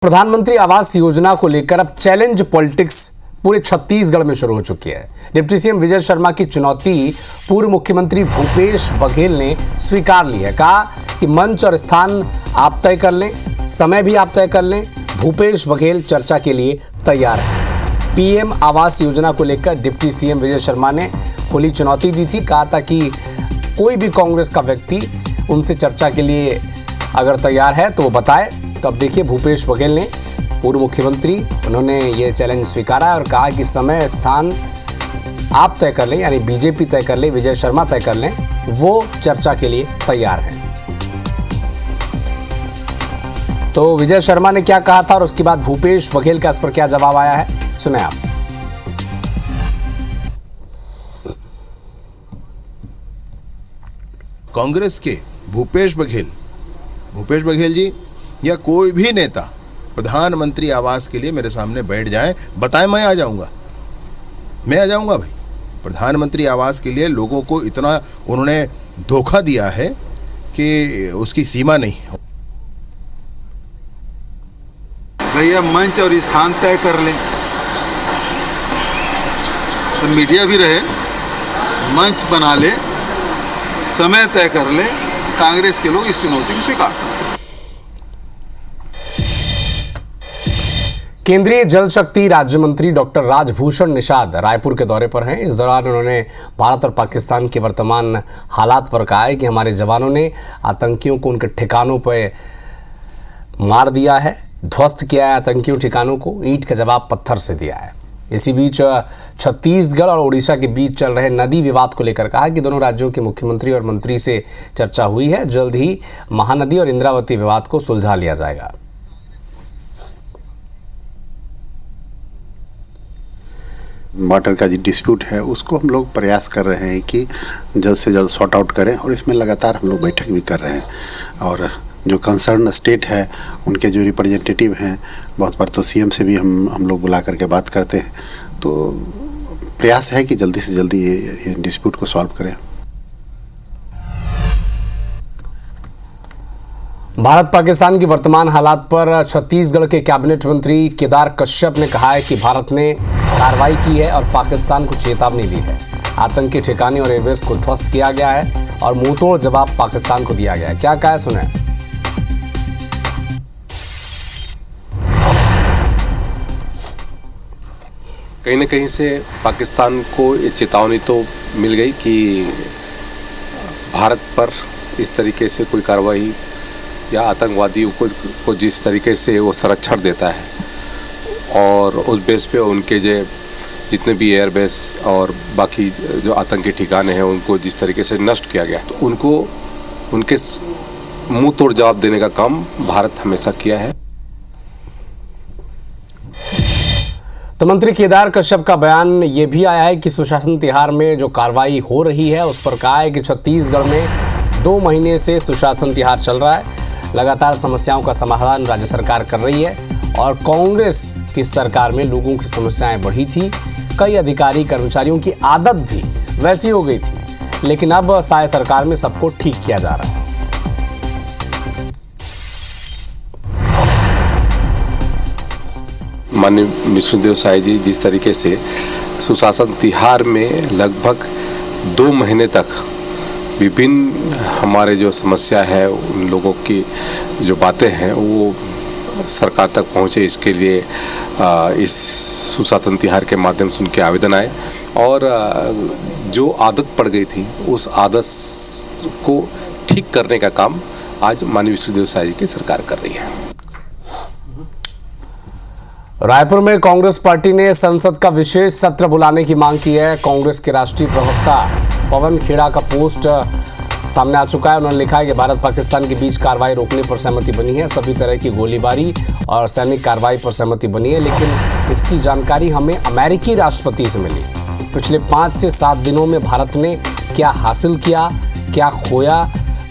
प्रधानमंत्री आवास योजना को लेकर अब चैलेंज पॉलिटिक्स पूरे छत्तीसगढ़ में शुरू हो चुकी है। डिप्टी सीएम विजय शर्मा की चुनौती पूर्व मुख्यमंत्री भूपेश बघेल ने स्वीकार ली है। कहा कि मंच और स्थान आप तय कर लें, समय भी आप तय कर लें। भूपेश बघेल चर्चा के लिए तैयार है। पीएम आवास योजना को लेकर डिप्टी सीएम विजय शर्मा ने खुली चुनौती दी थी। कहा था कि कोई भी कांग्रेस का व्यक्ति उनसे चर्चा के लिए अगर तैयार है तो वो बताए। तो अब देखिए, भूपेश बघेल ने, पूर्व मुख्यमंत्री, उन्होंने ये चैलेंज स्वीकारा और कहा कि समय स्थान आप तय कर लें, यानी बीजेपी तय कर ले, विजय शर्मा तय कर लें, वो चर्चा के लिए तैयार है। तो विजय शर्मा ने क्या कहा था और उसके बाद भूपेश बघेल का इस पर क्या जवाब आया है, सुने आप। कांग्रेस के भूपेश बघेल जी या कोई भी नेता प्रधानमंत्री आवास के लिए मेरे सामने बैठ जाए, बताएं, मैं आ जाऊंगा भाई। प्रधानमंत्री आवास के लिए लोगों को इतना उन्होंने धोखा दिया है कि उसकी सीमा नहीं। भैया मंच और स्थान तय कर लें, तो मीडिया भी रहे, मंच बना ले, समय तय कर ले, कांग्रेस के लोग इस चुनौती को स्वीकार करें। केंद्रीय जल शक्ति राज्य मंत्री डॉक्टर राजभूषण निषाद रायपुर के दौरे पर हैं। इस दौरान उन्होंने भारत और पाकिस्तान के वर्तमान हालात पर कहा है कि हमारे जवानों ने आतंकियों को उनके ठिकानों पर मार दिया है, ध्वस्त किया है आतंकियों ठिकानों को, ईंट का जवाब पत्थर से दिया है। इसी बीच छत्तीसगढ़ और उड़ीसा के बीच चल रहे नदी विवाद को लेकर कहा कि दोनों राज्यों के मुख्यमंत्री और मंत्री से चर्चा हुई है। जल्द ही महानदी और इंद्रावती विवाद को सुलझा लिया जाएगा। वाटर का जो डिस्प्यूट है उसको हम लोग प्रयास कर रहे हैं कि जल्द से जल्द सॉर्ट आउट करें, और इसमें लगातार हम लोग बैठक भी कर रहे हैं। और जो कंसर्न स्टेट है उनके जो रिप्रेजेंटेटिव हैं, बहुत बार तो सीएम से भी हम लोग बुला करके बात करते हैं। तो प्रयास है कि जल्दी से जल्दी ये डिस्प्यूट को सॉल्व करें। भारत पाकिस्तान की वर्तमान हालात पर छत्तीसगढ़ के कैबिनेट मंत्री केदार कश्यप ने कहा है कि भारत ने कार्रवाई की है और पाकिस्तान को चेतावनी दी है। आतंकी ठिकाने और एयरबेस को ध्वस्त किया गया है और मुंहतोड़ जवाब पाकिस्तान को दिया गया है। क्या कहा है, सुने। कहीं न कहीं से पाकिस्तान को ये चेतावनी तो मिल गई कि भारत पर इस तरीके से कोई कार्रवाई या आतंकवादियों को जिस तरीके से वो संरक्षण देता है और उस बेस पे उनके जितने भी एयरबेस और बाकी जो आतंकी ठिकाने हैं उनको जिस तरीके से नष्ट किया गया, तो उनको उनके मुंह तोड़ जवाब देने का काम भारत हमेशा किया है। तो मंत्री केदार कश्यप का बयान ये भी आया है कि सुशासन तिहार में जो कार्रवाई हो रही है उस पर कहा है कि छत्तीसगढ़ में 2 महीने से सुशासन तिहार चल रहा है। लगातार समस्याओं का समाधान राज्य सरकार कर रही है और कांग्रेस की सरकार में लोगों की समस्याएं बढ़ी थी। कई अधिकारी कर्मचारियों की आदत भी वैसी हो गई थी, लेकिन अब साय सरकार में सबको ठीक किया जा रहा है। माननीय विष्णुदेव साय जी जिस तरीके से सुशासन तिहार में लगभग 2 महीने तक विभिन्न हमारे जो समस्या है, उन लोगों की जो बातें हैं वो सरकार तक पहुंचे, इसके लिए इस सुशासन तिहार के माध्यम से उनके आवेदन आए और जो आदत पड़ गई थी उस आदत को ठीक करने का काम आज माननीय विष्णुदेव साय जी की सरकार कर रही है। रायपुर में कांग्रेस पार्टी ने संसद का विशेष सत्र बुलाने की मांग की है। कांग्रेस के राष्ट्रीय प्रवक्ता पवन खेड़ा का पोस्ट सामने आ चुका है। उन्होंने लिखा है कि भारत पाकिस्तान के बीच कार्रवाई रोकने पर सहमति बनी है, सभी तरह की गोलीबारी और सैनिक कार्रवाई पर सहमति बनी है, लेकिन इसकी जानकारी हमें अमेरिकी राष्ट्रपति से मिली। पिछले 5 से 7 दिनों में भारत ने क्या हासिल किया, क्या खोया,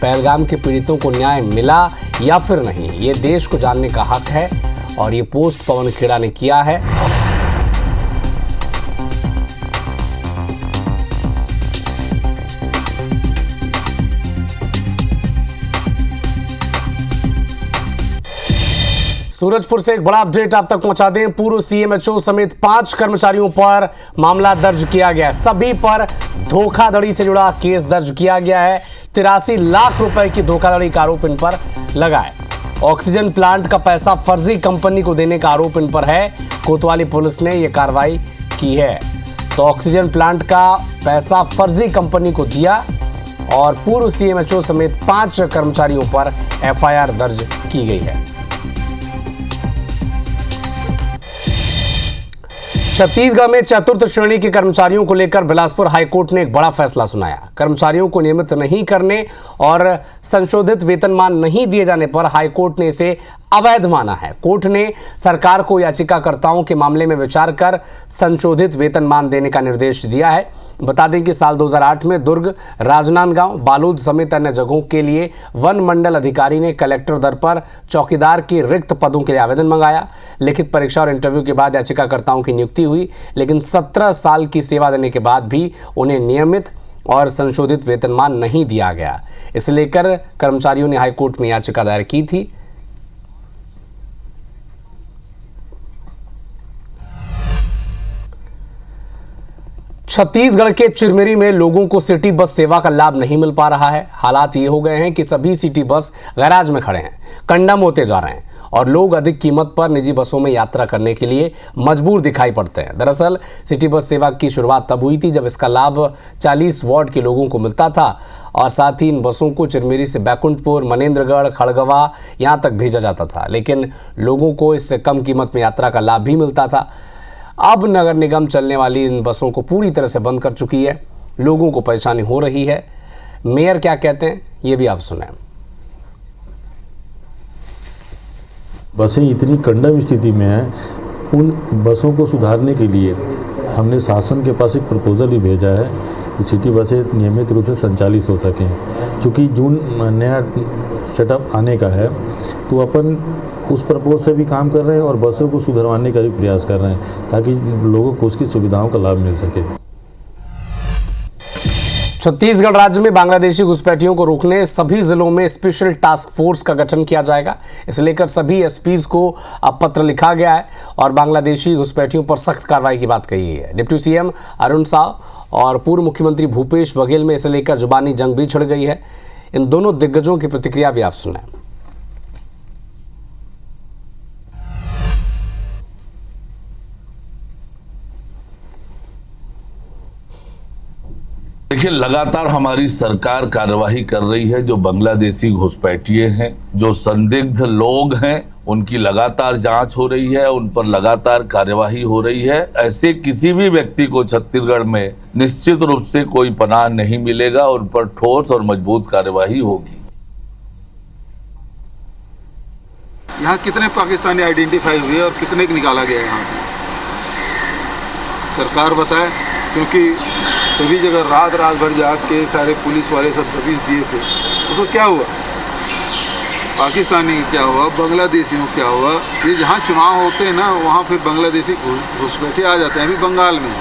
पहलगाम के पीड़ितों को न्याय मिला या फिर नहीं, ये देश को जानने का हक है। और ये पोस्ट पवन खेड़ा ने किया है। सूरजपुर से एक बड़ा अपडेट आप तक पहुंचा दें। पूर्व सीएमएचओ समेत 5 कर्मचारियों पर मामला दर्ज किया गया है। सभी पर धोखाधड़ी से जुड़ा केस दर्ज किया गया है। 83 लाख रुपए की धोखाधड़ी का आरोप इन पर लगा है। ऑक्सीजन प्लांट का पैसा फर्जी कंपनी को देने का आरोप इन पर है। कोतवाली पुलिस ने यह कार्रवाई की है। तो ऑक्सीजन प्लांट का पैसा फर्जी कंपनी को दिया और पूर्व सीएमएचओ समेत 5 कर्मचारियों पर एफआईआर दर्ज की गई है। छत्तीसगढ़ में चतुर्थ श्रेणी के कर्मचारियों को लेकर बिलासपुर हाईकोर्ट ने एक बड़ा फैसला सुनाया। कर्मचारियों को नियमित नहीं करने और संशोधित वेतनमान नहीं दिए जाने पर हाईकोर्ट ने इसे अवैध माना है। कोर्ट ने सरकार को याचिकाकर्ताओं के मामले में विचार कर संशोधित वेतनमान देने का निर्देश दिया है। बता दें कि साल 2008 में दुर्ग, राजनांदगांव, बालोद समेत अन्य जगहों के लिए वन मंडल अधिकारी ने कलेक्टर दर पर चौकीदार के रिक्त पदों के लिए आवेदन मंगाया। लिखित परीक्षा और इंटरव्यू के बाद याचिकाकर्ताओं की नियुक्ति हुई, लेकिन 17 साल की सेवा देने के बाद भी उन्हें नियमित और संशोधित वेतनमान नहीं दिया गया। इसे लेकर कर्मचारियों ने हाईकोर्ट में याचिका दायर की थी। छत्तीसगढ़ के चिरमिरी में लोगों को सिटी बस सेवा का लाभ नहीं मिल पा रहा है। हालात ये हो गए हैं कि सभी सिटी बस गैराज में खड़े हैं, कंडम होते जा रहे हैं और लोग अधिक कीमत पर निजी बसों में यात्रा करने के लिए मजबूर दिखाई पड़ते हैं। दरअसल सिटी बस सेवा की शुरुआत तब हुई थी जब इसका लाभ 40 वार्ड के लोगों को मिलता था और साथ ही इन बसों को चिरमिरी से बैकुंठपुर, मनेन्द्रगढ़, खड़गवा यहाँ तक भेजा जाता था, लेकिन लोगों को इससे कम कीमत में यात्रा का लाभ भी मिलता था। अब नगर निगम चलने वाली इन बसों को पूरी तरह से बंद कर चुकी है। लोगों को परेशानी हो रही है। मेयर क्या कहते हैं ये भी आप सुनें। बसें इतनी कंडम स्थिति में हैं, उन बसों को सुधारने के लिए हमने शासन के पास एक प्रपोजल भी भेजा है कि सिटी बसें नियमित रूप से संचालित हो सकें। चूँकि जून नया सेटअप आने का है तो अपन उस प्रपोज से भी काम कर रहे हैं और बसों को सुधरवाने का भी प्रयास कर रहे हैं ताकि लोगों को उसकी सुविधाओं का लाभ मिल सके। छत्तीसगढ़ राज्य में बांग्लादेशी घुसपैठियों को रोकने सभी जिलों में स्पेशल टास्क फोर्स का गठन किया जाएगा। इसे लेकर सभी एसपीज को अब पत्र लिखा गया है और बांग्लादेशी घुसपैठियों पर सख्त कार्रवाई की बात कही है। डिप्टी सीएम अरुण साव और पूर्व मुख्यमंत्री भूपेश बघेल में इसे लेकर जुबानी जंग भी छिड़ गई है। इन दोनों दिग्गजों की प्रतिक्रिया भी आप सुनें। देखिए, लगातार हमारी सरकार कार्यवाही कर रही है। जो बांग्लादेशी घुसपैठिए हैं, जो संदिग्ध लोग हैं, उनकी लगातार जांच हो रही है, उन पर लगातार कार्यवाही हो रही है। ऐसे किसी भी व्यक्ति को छत्तीसगढ़ में निश्चित रूप से कोई पनाह नहीं मिलेगा, उन पर ठोस और मजबूत कार्यवाही होगी। यहाँ कितने पाकिस्तानी आइडेंटिफाई हुए और कितने को निकाला गया यहाँ से, सरकार बताए, क्योंकि सभी जगह रात भर जाग के सारे पुलिस वाले सब दबिश दिए थे। उसको क्या हुआ? पाकिस्तानी क्या हुआ, बांग्लादेशियों क्या हुआ? ये जहाँ चुनाव होते हैं ना, वहाँ फिर बांग्लादेशी घुसपैठे आ जाते हैं। अभी बंगाल में